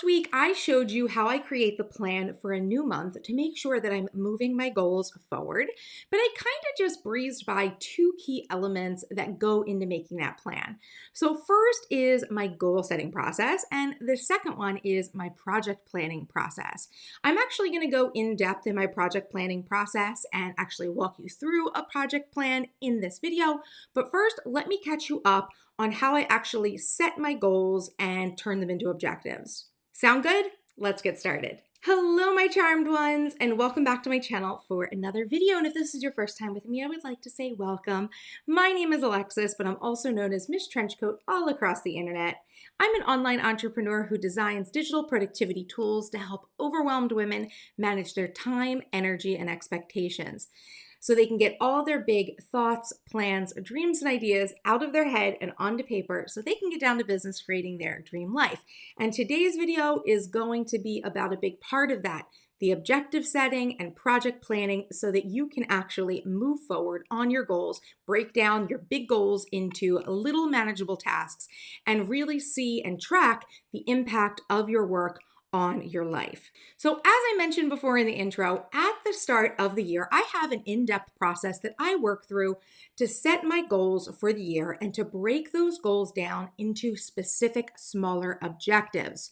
Last week, I showed you how I create the plan for a new month to make sure that I'm moving my goals forward, but I kind of just breezed by two key elements that go into making that plan. So first is my goal setting process, and the second one is my project planning process. I'm actually going to go in depth in my project planning process and actually walk you through a project plan in this video, but first, let me catch you up on how I actually set my goals and turn them into objectives. Sound good? Let's get started. Hello, my charmed ones, and welcome back to my channel for another video. And if this is your first time with me, I would like to say welcome. My name is Alexis, but I'm also known as MissTrenchcoat all across the internet. I'm an online entrepreneur who designs digital productivity tools to help overwhelmed women manage their time, energy, and expectations, so they can get all their big thoughts, plans, dreams, and ideas out of their head and onto paper so they can get down to business creating their dream life. And today's video is going to be about a big part of that, the objective setting and project planning, so that you can actually move forward on your goals, break down your big goals into little manageable tasks, and really see and track the impact of your work on your life. So as I mentioned before in the intro, at the start of the year, I have an in-depth process that I work through to set my goals for the year and to break those goals down into specific smaller objectives.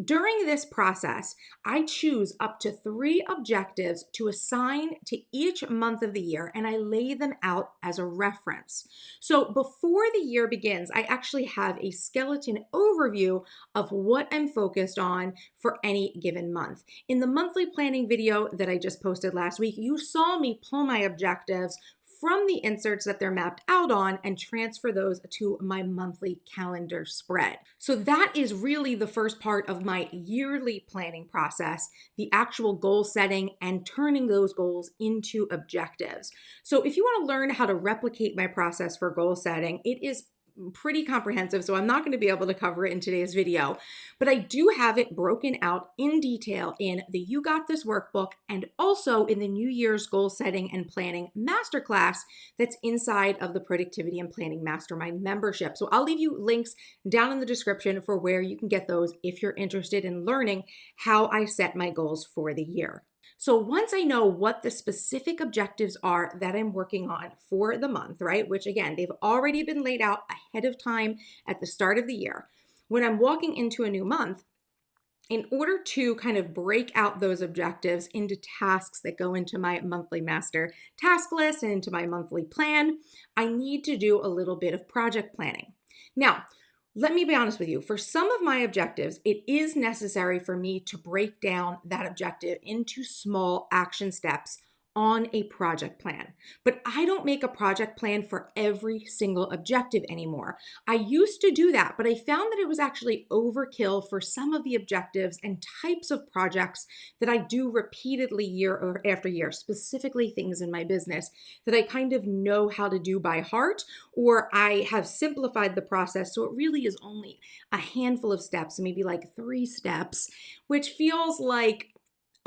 During this process, I choose up to 3 objectives to assign to each month of the year, and I lay them out as a reference. So before the year begins, I actually have a skeleton overview of what I'm focused on for any given month. In the monthly planning video that I just posted last week, you saw me pull my objectives from the inserts that they're mapped out on and transfer those to my monthly calendar spread. So that is really the first part of my yearly planning process, the actual goal setting and turning those goals into objectives. So if you want to learn how to replicate my process for goal setting, it is pretty comprehensive, so I'm not going to be able to cover it in today's video, but I do have it broken out in detail in the You Got This workbook and also in the New Year's goal setting and planning masterclass that's inside of the Productivity and Planning Mastermind membership. So I'll leave you links down in the description for where you can get those if you're interested in learning how I set my goals for the year. So once I know what the specific objectives are that I'm working on for the month, right, which again, they've already been laid out ahead of time at the start of the year, when I'm walking into a new month, in order to kind of break out those objectives into tasks that go into my monthly master task list and into my monthly plan, I need to do a little bit of project planning. Now, let me be honest with you. For some of my objectives, it is necessary for me to break down that objective into small action steps on a project plan. But I don't make a project plan for every single objective anymore. I used to do that, but I found that it was actually overkill for some of the objectives and types of projects that I do repeatedly year after year, specifically things in my business that I kind of know how to do by heart, or I have simplified the process so it really is only a handful of steps, maybe like 3 steps, which feels like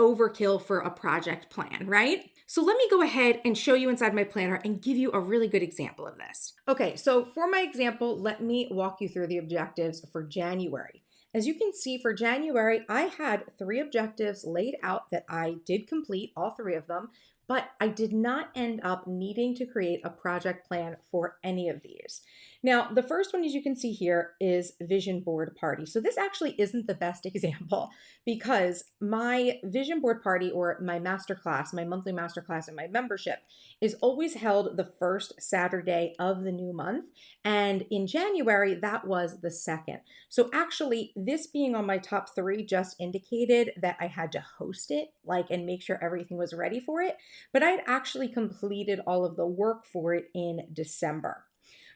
overkill for a project plan, right? So let me go ahead and show you inside my planner and give you a really good example of this. Okay, so for my example, let me walk you through the objectives for January. As you can see, for January, I had 3 objectives laid out that I did complete, all 3 of them, but I did not end up needing to create a project plan for any of these. Now, the first one, as you can see here, is vision board party. So this actually isn't the best example because my vision board party, or my masterclass, my monthly masterclass in my membership, is always held the first Saturday of the new month. And in January, that was the 2nd. So actually, this being on my top 3 just indicated that I had to host it, and make sure everything was ready for it. But I had actually completed all of the work for it in December.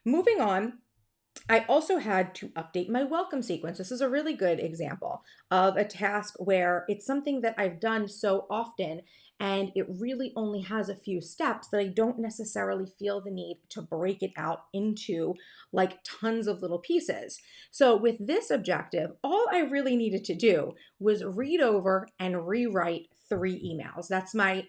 Moving on, I also had to update my welcome sequence. This is a really good example of a task where it's something that I've done so often and it really only has a few steps that I don't necessarily feel the need to break it out into tons of little pieces. So with this objective, all I really needed to do was read over and rewrite 3 emails. That's my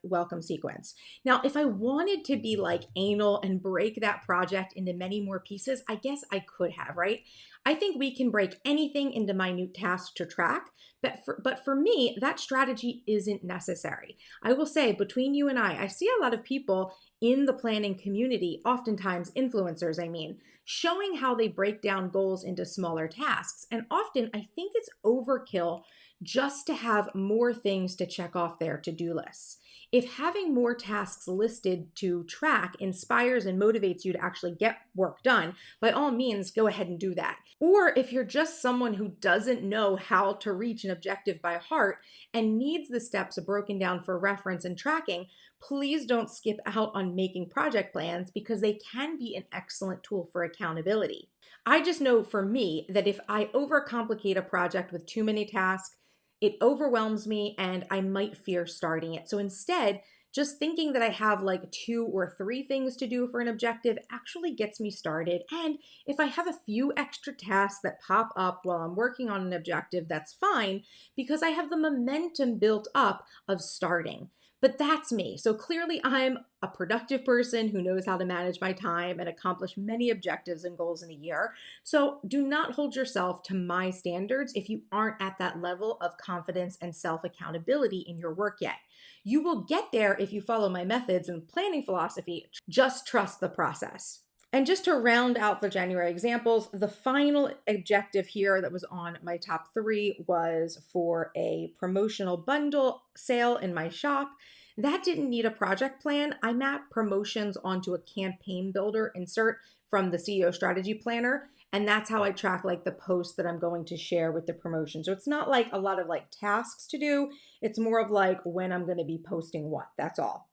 welcome sequence. Now, if I wanted to be anal and break that project into many more pieces, I guess I could have, right? I think we can break anything into minute tasks to track, but for me, that strategy isn't necessary. I will say, between you and I see a lot of people in the planning community, oftentimes influencers, I mean, showing how they break down goals into smaller tasks. And often I think it's overkill just to have more things to check off their to-do lists. If having more tasks listed to track inspires and motivates you to actually get work done, by all means, go ahead and do that. Or if you're just someone who doesn't know how to reach an objective by heart and needs the steps broken down for reference and tracking, please don't skip out on making project plans because they can be an excellent tool for accountability. I just know for me that if I overcomplicate a project with too many tasks, it overwhelms me and I might fear starting it. So instead, just thinking that I have like 2 or 3 things to do for an objective actually gets me started. And if I have a few extra tasks that pop up while I'm working on an objective, that's fine because I have the momentum built up of starting. But that's me. So clearly I'm a productive person who knows how to manage my time and accomplish many objectives and goals in a year. So do not hold yourself to my standards if you aren't at that level of confidence and self-accountability in your work yet. You will get there if you follow my methods and planning philosophy. Just trust the process. And just to round out the January examples, the final objective here that was on my top 3 was for a promotional bundle sale in my shop. That didn't need a project plan. I mapped promotions onto a campaign builder insert from the CEO strategy planner. And that's how I track like the posts that I'm going to share with the promotion. So it's not like a lot of like tasks to do. It's more of like when I'm going to be posting what, that's all.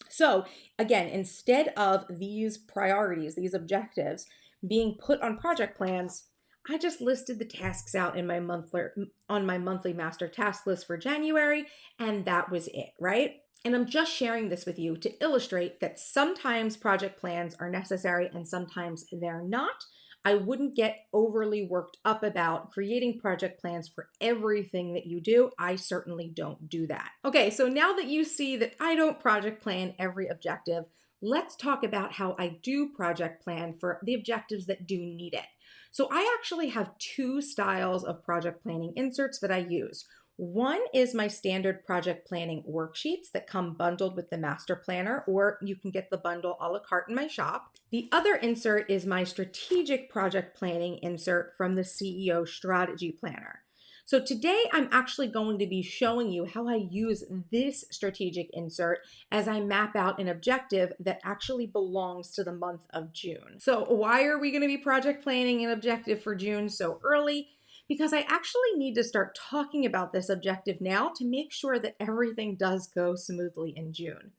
So again, instead of these priorities, these objectives being put on project plans, I just listed the tasks out in my monthly master task list for January, and that was it, right? And I'm just sharing this with you to illustrate that sometimes project plans are necessary and sometimes they're not. I wouldn't get overly worked up about creating project plans for everything that you do. I certainly don't do that. Okay, so now that you see that I don't project plan every objective, let's talk about how I do project plan for the objectives that do need it. So I actually have 2 styles of project planning inserts that I use. One is my standard project planning worksheets that come bundled with the master planner, or you can get the bundle a la carte in my shop. The other insert is my strategic project planning insert from the CEO strategy planner. So today I'm actually going to be showing you how I use this strategic insert as I map out an objective that actually belongs to the month of June. So why are we going to be project planning an objective for June so early? Because I actually need to start talking about this objective now to make sure that everything does go smoothly in June.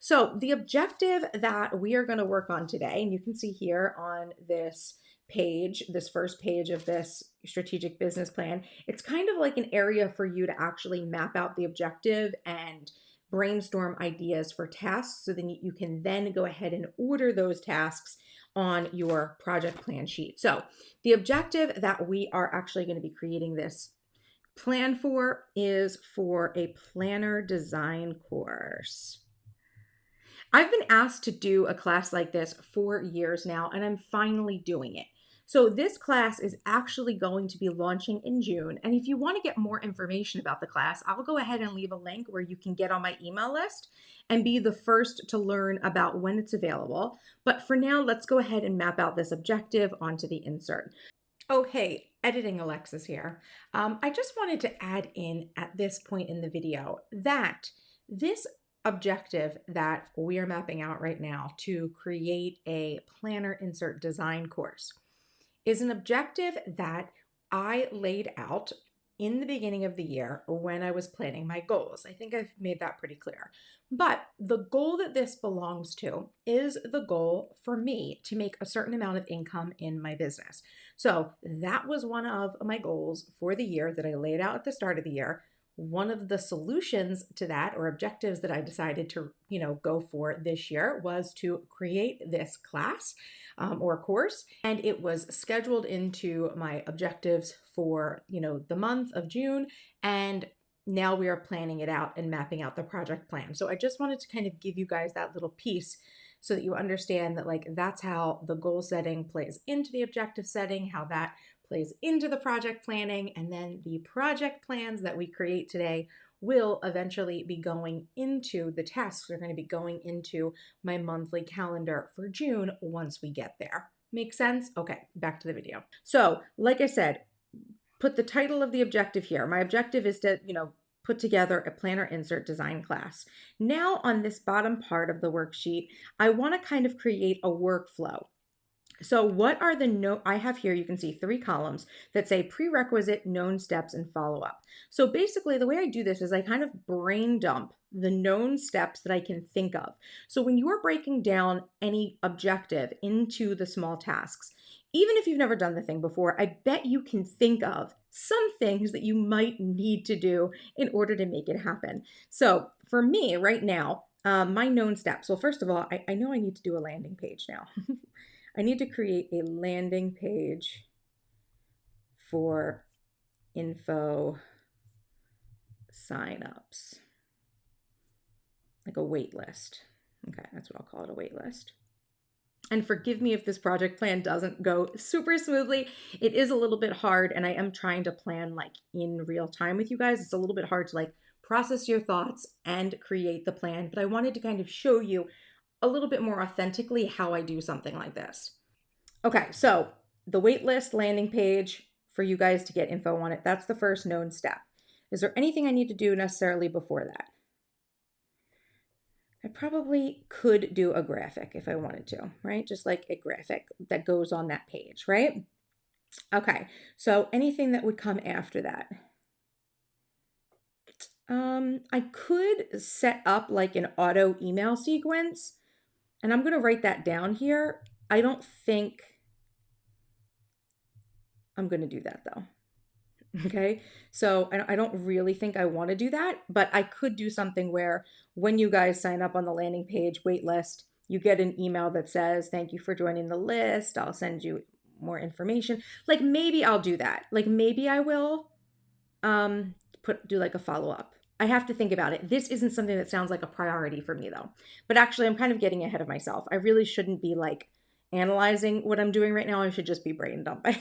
So the objective that we are going to work on today, and you can see here on this page, this first page of this strategic business plan, it's kind of like an area for you to actually map out the objective and brainstorm ideas for tasks so then you can then go ahead and order those tasks on your project plan sheet. So the objective that we are actually going to be creating this plan for is for a planner design course. I've been asked to do a class like this for years now, and I'm finally doing it. So this class is actually going to be launching in June. And if you want to get more information about the class, I'll go ahead and leave a link where you can get on my email list and be the first to learn about when it's available. But for now, let's go ahead and map out this objective onto the insert. Oh, hey, editing Alexis here. I just wanted to add in at this point in the video that this objective that we are mapping out right now to create a planner insert design course is an objective that I laid out in the beginning of the year when I was planning my goals. I think I've made that pretty clear. But the goal that this belongs to is the goal for me to make a certain amount of income in my business. So that was one of my goals for the year that I laid out at the start of the year. One of the solutions to that, or objectives that I decided to, go for this year, was to create this class or course, and it was scheduled into my objectives for, the month of June, and now we are planning it out and mapping out the project plan. So I just wanted to kind of give you guys that little piece so that you understand that that's how the goal setting plays into the objective setting, how that plays into the project planning, and then the project plans that we create today will eventually be going into the tasks. They're going to be going into my monthly calendar for June once we get there. Make sense? Okay, back to the video. So, like I said, put the title of the objective here. My objective is to, put together a planner insert design class. Now on this bottom part of the worksheet, I want to kind of create a workflow. So what are the I have here, you can see 3 columns that say prerequisite, known steps, and follow-up. So basically the way I do this is I kind of brain dump the known steps that I can think of. So when you're breaking down any objective into the small tasks, even if you've never done the thing before, I bet you can think of some things that you might need to do in order to make it happen. So for me right now, my known steps. Well, first of all, I know I need to do a landing page now. I need to create a landing page for info signups, like a wait list. Okay, that's what I'll call it, a wait list. And forgive me if this project plan doesn't go super smoothly. It is a little bit hard, and I am trying to plan like in real time with you guys. It's a little bit hard to like process your thoughts and create the plan, but I wanted to kind of show you a little bit more authentically how I do something like this. Okay, so the waitlist landing page for you guys to get info on it, that's the first known step. Is there anything I need to do necessarily before that? I probably could do a graphic if I wanted to, right? Just like a graphic that goes on that page, right? Okay, so anything that would come after that? I could set up like an auto email sequence, and I'm going to write that down here. I don't think I'm going to do that though. Okay, so I don't really think I want to do that, but I could do something where when you guys sign up on the landing page wait list, you get an email that says, thank you for joining the list. I'll send you more information. Like maybe I'll do that. Like maybe I will do like a follow-up. I have to think about it. This isn't something that sounds like a priority for me though. But actually I'm kind of getting ahead of myself. I really shouldn't be like analyzing what I'm doing right now. I should just be brain dumping.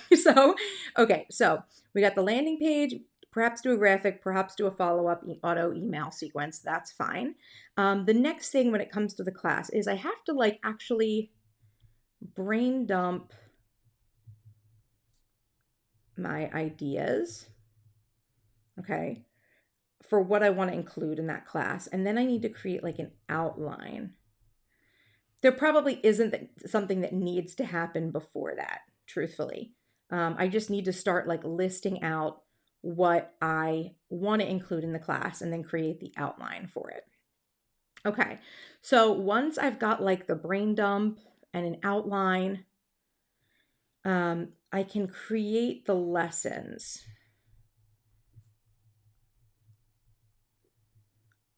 Okay, so we got the landing page, perhaps do a graphic, perhaps do a follow-up auto email sequence. That's fine. The next thing when it comes to the class is I have to like actually brain dump my ideas, okay, for what I want to include in that class. And then I need to create like an outline. There probably isn't something that needs to happen before that, truthfully. I just need to start like listing out what I want to include in the class and then create the outline for it. Okay, so once I've got like the brain dump and an outline, I can create the lessons.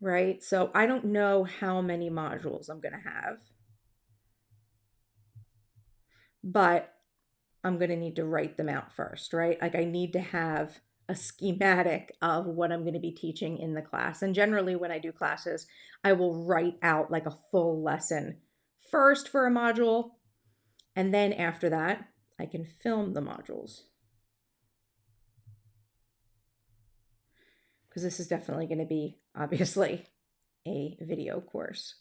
Right? So I don't know how many modules I'm going to have, but I'm going to need to write them out first, right? Like I need to have a schematic of what I'm going to be teaching in the class. And generally when I do classes, I will write out like a full lesson first for a module. And then after that, I can film the modules. Because this is definitely going to be, obviously, a video course.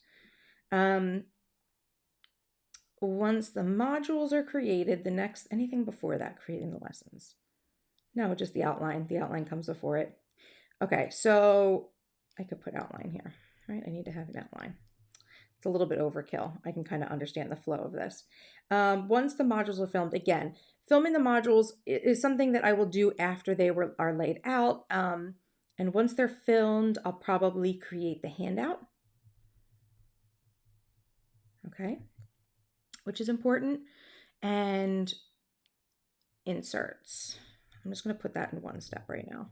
Once the modules are created, anything before that, creating the lessons. No, just the outline. The outline comes before it. Okay, so I could put outline here, right? I need to have an outline. It's a little bit overkill. I can kind of understand the flow of this. Once the modules are filmed, again, filming the modules is something that I will do after they are laid out. And once they're filmed, I'll probably create the handout. Okay, which is important. And inserts. I'm just going to put that in one step right now.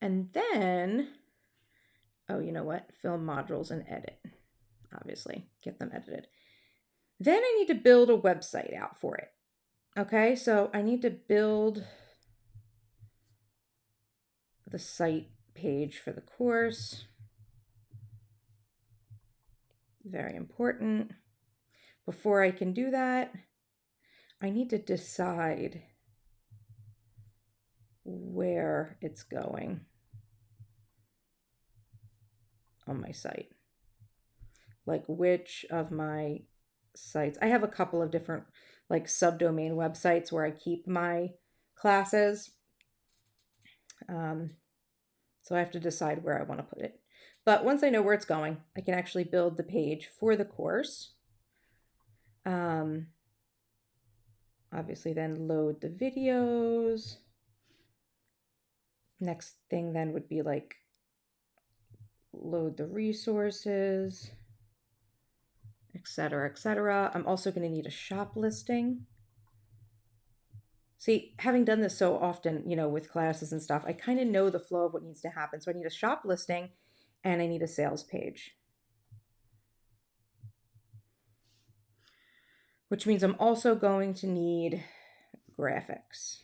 And then, oh, you know what? Film modules and edit. Obviously, get them edited. Then I need to build a website out for it. Okay, so I need to build the site page for the course. Very important. before I can do that, I need to decide where it's going on my site. Like which of my sites. I have a couple of different like subdomain websites where I keep my classes. So I have to decide where I want to put it. But once I know where it's going, I can actually build the page for the course. Obviously then load the videos. Next thing then would be like load the resources, etc., etc. I'm also going to need a shop listing. See, having done this so often, with classes and stuff, I kind of know the flow of what needs to happen. So I need a shop listing and I need a sales page. Which means I'm also going to need graphics.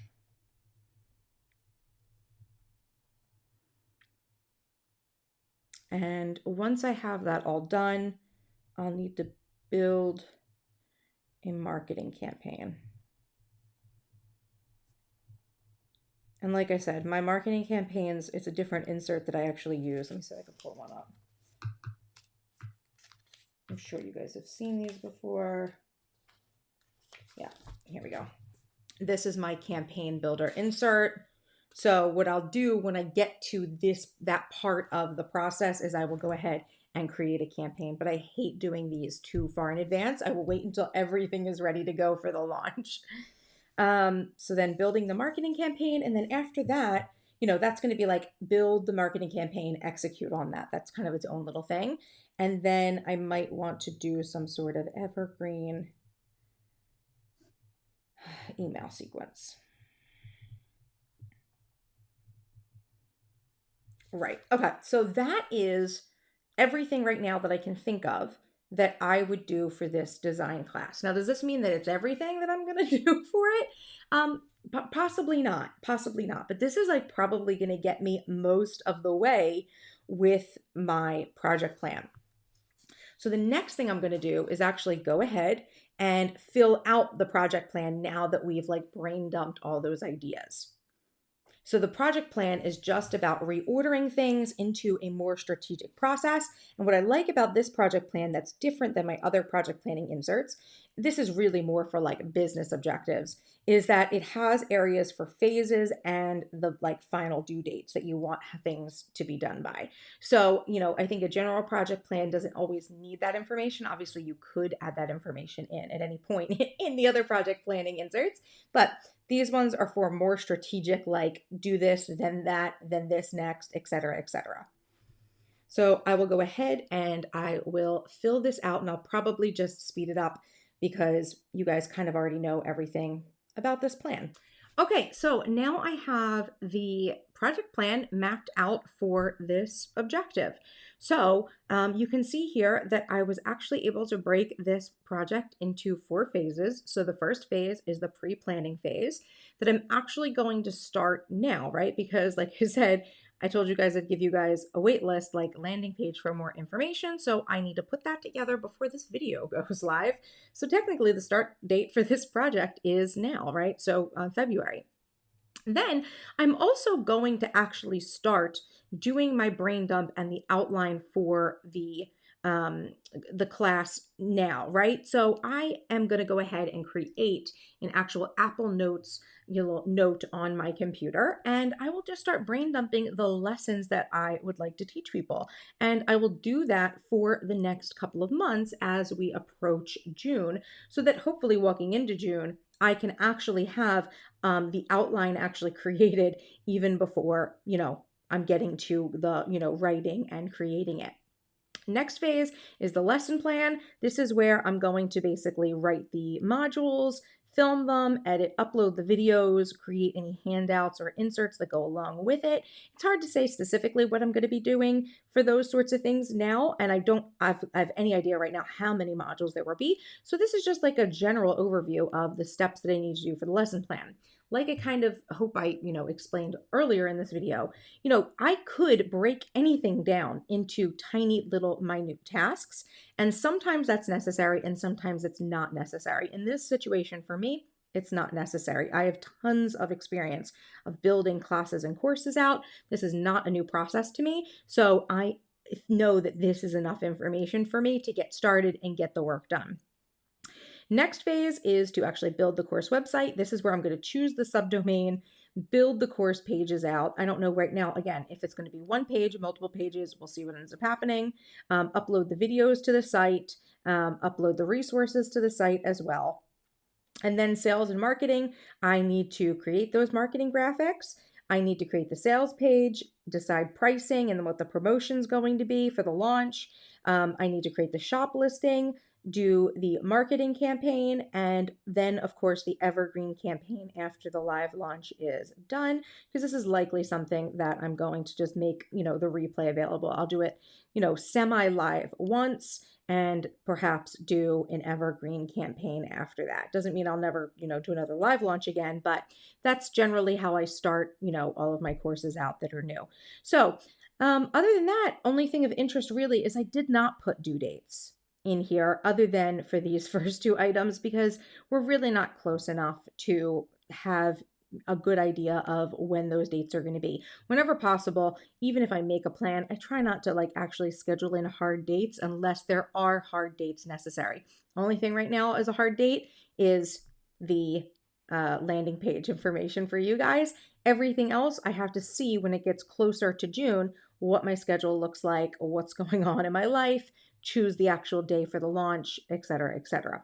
And once I have that all done, I'll need to build a marketing campaign. And like I said, my marketing campaigns, it's a different insert that I actually use. Let me see if I can pull one up. I'm sure you guys have seen these before. Yeah, here we go. This is my campaign builder insert. So what I'll do when I get to that part of the process is I will go ahead and create a campaign, but I hate doing these too far in advance. I will wait until everything is ready to go for the launch. So then building the marketing campaign, and then after that, that's going to be like build the marketing campaign, execute on that. That's kind of its own little thing. And then I might want to do some sort of evergreen email sequence. Right. Okay. So that is everything right now that I can think of that I would do for this design class. Now, does this mean that it's everything that I'm going to do for it? Possibly not. Possibly not. But this is like probably going to get me most of the way with my project plan. So the next thing I'm going to do is actually go ahead and fill out the project plan now that we've like brain dumped all those ideas. So the project plan is just about reordering things into a more strategic process. And what I like about this project plan that's different than my other project planning inserts, this is really more for like business objectives, is that it has areas for phases and the like final due dates that you want things to be done by. So, I think a general project plan doesn't always need that information. Obviously, you could add that information in at any point in the other project planning inserts, but these ones are for more strategic, like do this, then that, then this next, etc., etc. So I will go ahead and I will fill this out, and I'll probably just speed it up because you guys kind of already know everything about this plan. Okay, so now I have the project plan mapped out for this objective. So you can see here that I was actually able to break this project into 4 phases. So the first phase is the pre-planning phase that I'm actually going to start now, right? Because like I said, I told you guys I'd give you guys a wait list, like landing page for more information. So I need to put that together before this video goes live. So technically the start date for this project is now, right? So February. Then I'm also going to actually start doing my brain dump and the outline for the class now, right? So I am going to go ahead and create an actual Apple Notes note on my computer, and I will just start brain dumping the lessons that I would like to teach people. And I will do that for the next couple of months as we approach June, so that hopefully walking into June, I can actually have the outline actually created even before, I'm getting to the, writing and creating it. Next phase is the lesson plan. This is where I'm going to basically write the modules, film them, edit, upload the videos, create any handouts or inserts that go along with it. It's hard to say specifically what I'm going to be doing for those sorts of things now, and I don't have any idea right now how many modules there will be. So this is just like a general overview of the steps that I need to do for the lesson plan. like I kind of hope I, explained earlier in this video, I could break anything down into tiny little minute tasks. And sometimes that's necessary and sometimes it's not necessary. In this situation for me, it's not necessary. I have tons of experience of building classes and courses out. This is not a new process to me. So I know that this is enough information for me to get started and get the work done. Next phase is to actually build the course website. This is where I'm going to choose the subdomain, build the course pages out. I don't know right now, again, if it's going to be one page, multiple pages, we'll see what ends up happening. Upload the videos to the site, upload the resources to the site as well. And then sales and marketing, I need to create those marketing graphics. I need to create the sales page, decide pricing and what the promotion's going to be for the launch. I need to create the shop listing, do the marketing campaign, and then of course the evergreen campaign after the live launch is done, because this is likely something that I'm going to just make, the replay available. I'll do it, semi-live once and perhaps do an evergreen campaign after that. Doesn't mean I'll never, do another live launch again, but that's generally how I start, all of my courses out that are new. So other than that, only thing of interest really is I did not put due dates in here other than for these first two items, because we're really not close enough to have a good idea of when those dates are going to be. Whenever possible, even if I make a plan, I try not to actually schedule in hard dates unless there are hard dates necessary. Only thing right now as a hard date is the landing page information for you guys. Everything else I have to see when it gets closer to June, what my schedule looks like, what's going on in my life, choose the actual day for the launch, etc., etc.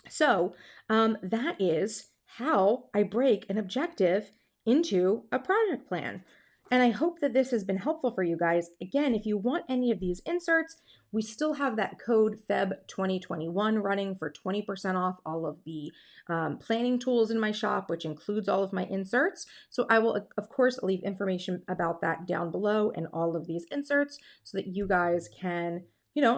So that is how I break an objective into a project plan. And I hope that this has been helpful for you guys. Again, if you want any of these inserts, we still have that code FEB2021 running for 20% off all of the planning tools in my shop, which includes all of my inserts. So I will, of course, leave information about that down below and all of these inserts so that you guys can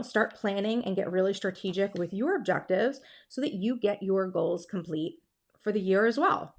start planning and get really strategic with your objectives so that you get your goals complete for the year as well.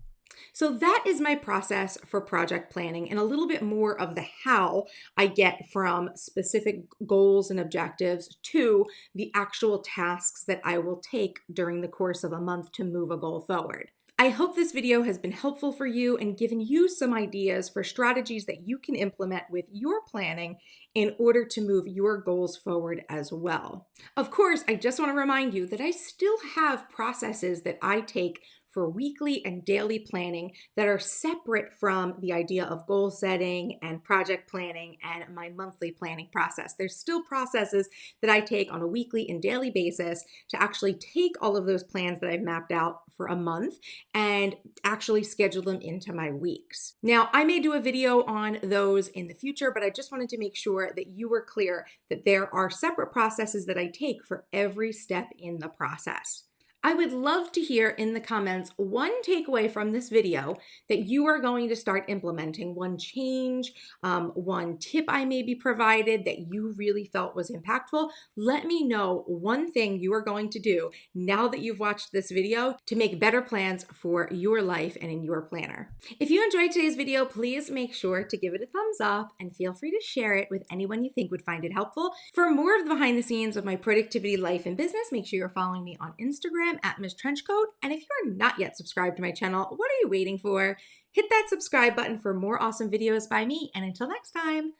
So that is my process for project planning, and a little bit more of the how I get from specific goals and objectives to the actual tasks that I will take during the course of a month to move a goal forward. I hope this video has been helpful for you and given you some ideas for strategies that you can implement with your planning in order to move your goals forward as well. Of course, I just want to remind you that I still have processes that I take for weekly and daily planning that are separate from the idea of goal setting and project planning and my monthly planning process. There's still processes that I take on a weekly and daily basis to actually take all of those plans that I've mapped out for a month and actually schedule them into my weeks. Now, I may do a video on those in the future, but I just wanted to make sure that you were clear that there are separate processes that I take for every step in the process. I would love to hear in the comments one takeaway from this video that you are going to start implementing, one change, one tip I maybe provided that you really felt was impactful. Let me know one thing you are going to do now that you've watched this video to make better plans for your life and in your planner. If you enjoyed today's video, please make sure to give it a thumbs up and feel free to share it with anyone you think would find it helpful. For more of the behind the scenes of my productivity, life, and business, make sure you're following me on Instagram at MissTrenchcoat. And if you're not yet subscribed to my channel, what are you waiting for? Hit that subscribe button for more awesome videos by me. And until next time,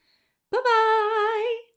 bye-bye.